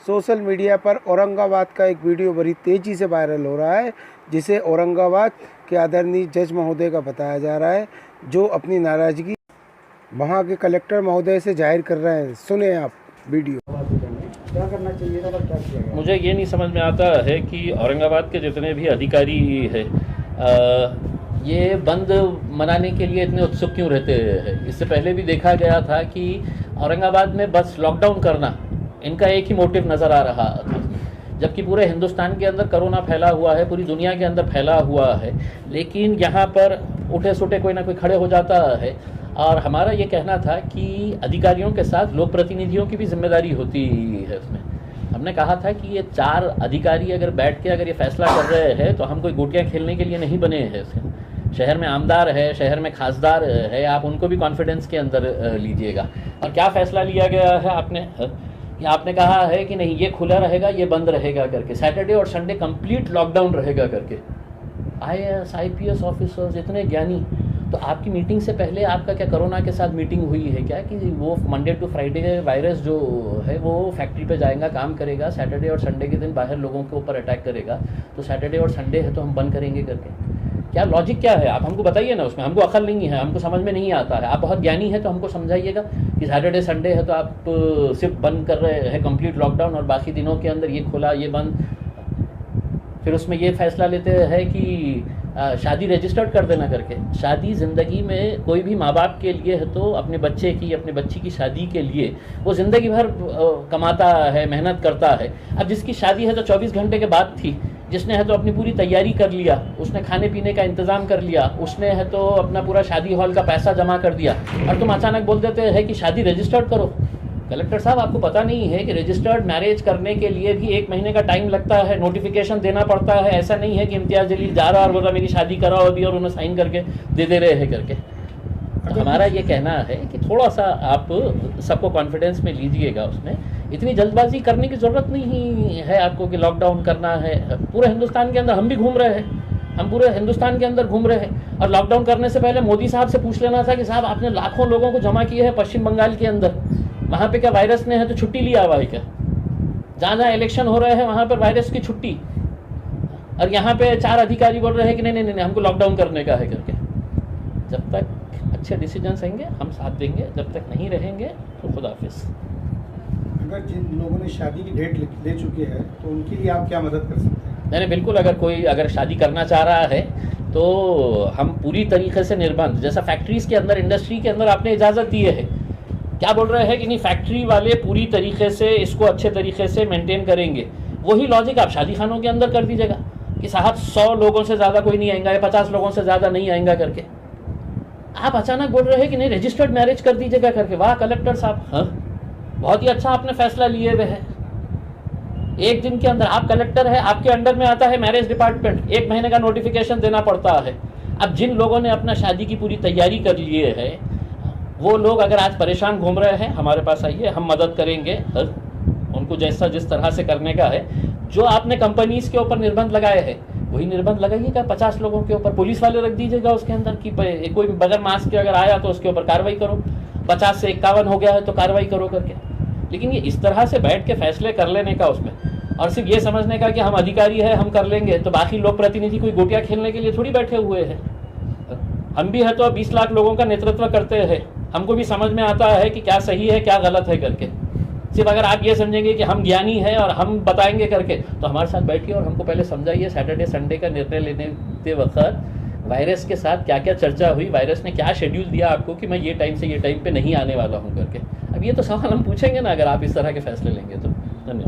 Social media पर औरंगाबाद का एक वीडियो बड़ी तेज़ी से वायरल हो रहा है, जिसे औरंगाबाद के आदरणीय जज महोदय का बताया जा रहा है, जो अपनी नाराज़गी वहां के कलेक्टर महोदय से जाहिर कर रहे हैं। सुने आप वीडियो। क्या करना चाहिए था और क्या किया गया? मुझे ये नहीं समझ में आता है कि औरंगाबाद के जितने भी अधिकारी हैं ये बंद मनाने के लिए इतने उत्सुक क्यों रहते हैं। इससे पहले भी देखा गया था कि औरंगाबाद में बस लॉकडाउन करना इनका एक ही मोटिव नज़र आ रहा था, जबकि पूरे हिंदुस्तान के अंदर कोरोना फैला हुआ है, पूरी दुनिया के अंदर फैला हुआ है, लेकिन यहाँ पर उठे सुटे कोई ना कोई खड़े हो जाता है। और हमारा ये कहना था कि अधिकारियों के साथ लोक प्रतिनिधियों की भी जिम्मेदारी होती है उसमें। हमने कहा था कि ये 4 अधिकारी अगर बैठ के अगर ये फैसला कर रहे हैं तो हम कोई गोटियाँ खेलने के लिए नहीं बने हैं। उसके शहर में आमदार है, शहर में खासदार है, आप उनको भी कॉन्फिडेंस के अंदर लीजिएगा। और क्या फ़ैसला लिया गया है आपने कहा है कि नहीं ये खुला रहेगा, ये बंद रहेगा करके, सैटरडे और संडे कंप्लीट लॉकडाउन रहेगा करके। IAS IPS ऑफिसर्स इतने ज्ञानी, तो आपकी मीटिंग से पहले आपका क्या कोरोना के साथ मीटिंग हुई है क्या कि वो मंडे टू फ्राइडे वायरस जो है वो फैक्ट्री पे जाएगा, काम करेगा, सैटरडे और संडे के दिन बाहर लोगों के ऊपर अटैक करेगा, तो सैटरडे और संडे है तो हम बंद करेंगे करके? क्या लॉजिक क्या है? आप हमको बताइए ना, उसमें हमको अकल नहीं है, हमको समझ में नहीं आता है। आप बहुत ज्ञानी है तो हमको समझाइएगा कि सैटरडे संडे है तो आप सिर्फ बंद कर रहे हैं कंप्लीट लॉकडाउन, और बाकी दिनों के अंदर ये खुला ये बंद। फिर उसमें ये फैसला लेते हैं कि शादी रजिस्टर्ड कर देना करके। शादी ज़िंदगी में कोई भी माँ बाप के लिए है तो अपने बच्चे की, अपने बच्ची की शादी के लिए वो ज़िंदगी भर कमाता है, मेहनत करता है। अब जिसकी शादी है तो 24 घंटे के बाद थी, जिसने है तो अपनी पूरी तैयारी कर लिया, उसने खाने पीने का इंतज़ाम कर लिया, उसने है तो अपना पूरा शादी हॉल का पैसा जमा कर दिया, और तुम अचानक बोल देते हैं कि शादी रजिस्टर्ड करो। कलेक्टर साहब, आपको पता नहीं है कि रजिस्टर्ड मैरिज करने के लिए भी 1 महीने का टाइम लगता है, नोटिफिकेशन देना पड़ता है। ऐसा नहीं है कि इम्तियाज़ जलील जा रहा और बोल रहा मेरी शादी कराओ अभी और उन्हें साइन करके दे रहे हैं करके। तो हमारा ये कहना है कि थोड़ा सा आप सबको कॉन्फिडेंस में लीजिएगा। उसमें इतनी जल्दबाजी करने की ज़रूरत नहीं है आपको कि लॉकडाउन करना है। पूरे हिंदुस्तान के अंदर हम भी घूम रहे हैं, हम पूरे हिंदुस्तान के अंदर घूम रहे हैं। और लॉकडाउन करने से पहले मोदी साहब से पूछ लेना था कि साहब आपने लाखों लोगों को जमा किए हैं पश्चिम बंगाल के अंदर, वहाँ पे क्या वायरस ने है तो छुट्टी लिया हुआ है क्या? जहाँ जहाँ इलेक्शन हो रहे हैं वहाँ पर वायरस की छुट्टी, और यहाँ पे 4 अधिकारी बोल रहे हैं कि नहीं नहीं नहीं हमको लॉकडाउन करने का है करके। जब तक अच्छे डिसीजंस रहेंगे हम साथ देंगे, जब तक नहीं रहेंगे तो खुदा हाफिज़। अगर जिन लोगों ने शादी की डेट ले चुके हैं तो उनके लिए आप क्या मदद कर सकते हैं? नहीं बिल्कुल, अगर कोई शादी करना चाह रहा है तो हम पूरी तरीके से निर्बंध, जैसा फैक्ट्रीज़ के अंदर, इंडस्ट्री के अंदर आपने इजाज़त दी है, क्या बोल रहे हैं कि नहीं फैक्ट्री वाले पूरी तरीके से इसको अच्छे तरीके से मेंटेन करेंगे। वही लॉजिक आप शादी खानों के अंदर कर दीजिएगा कि साहब 100 लोगों से ज़्यादा कोई नहीं आएगा या 50 लोगों से ज़्यादा नहीं आएगा करके। आप अचानक बोल रहे हैं कि नहीं रजिस्टर्ड मैरिज कर दीजिएगा करके। वाह कलेक्टर साहब, हाँ बहुत ही अच्छा आपने फैसला लिए हुए है। 1 दिन के अंदर आप कलेक्टर है, आपके अंडर में आता है मैरिज डिपार्टमेंट, 1 महीने का नोटिफिकेशन देना पड़ता है। अब जिन लोगों ने अपना शादी की पूरी तैयारी कर लिए है वो लोग अगर आज परेशान घूम रहे हैं, हमारे पास आइए, हम मदद करेंगे उनको जैसा जिस तरह से करने का है। जो आपने कंपनीज के ऊपर निर्बंध लगाए हैं वही निर्बंध लगाइएगा 50 लोगों के ऊपर। पुलिस वाले रख दीजिएगा उसके अंदर कि कोई बगैर मास्क के अगर आया तो उसके ऊपर कार्रवाई करो, 50 से 51 हो गया है तो कार्रवाई करो करके। लेकिन ये इस तरह से बैठ के फैसले कर लेने का उसमें, और सिर्फ ये समझने का कि हम अधिकारी है हम कर लेंगे, तो बाकी लोक प्रतिनिधि कोई गोटियाँ खेलने के लिए थोड़ी बैठे हुए हैं। हम भी है तो 20 लाख लोगों का नेतृत्व करते हैं, हमको भी समझ में आता है कि क्या सही है क्या गलत है करके। सिर्फ अगर आप ये समझेंगे कि हम ज्ञानी हैं और हम बताएंगे करके, तो हमारे साथ बैठिए और हमको पहले समझाइए सैटरडे संडे का निर्णय लेने वक्त वायरस के साथ क्या क्या चर्चा हुई, वायरस ने क्या शेड्यूल दिया आपको कि मैं ये टाइम से ये टाइम पे नहीं आने वाला हूँ करके। अब ये तो सवाल हम पूछेंगे ना अगर आप इस तरह के फैसले लेंगे तो। धन्यवाद।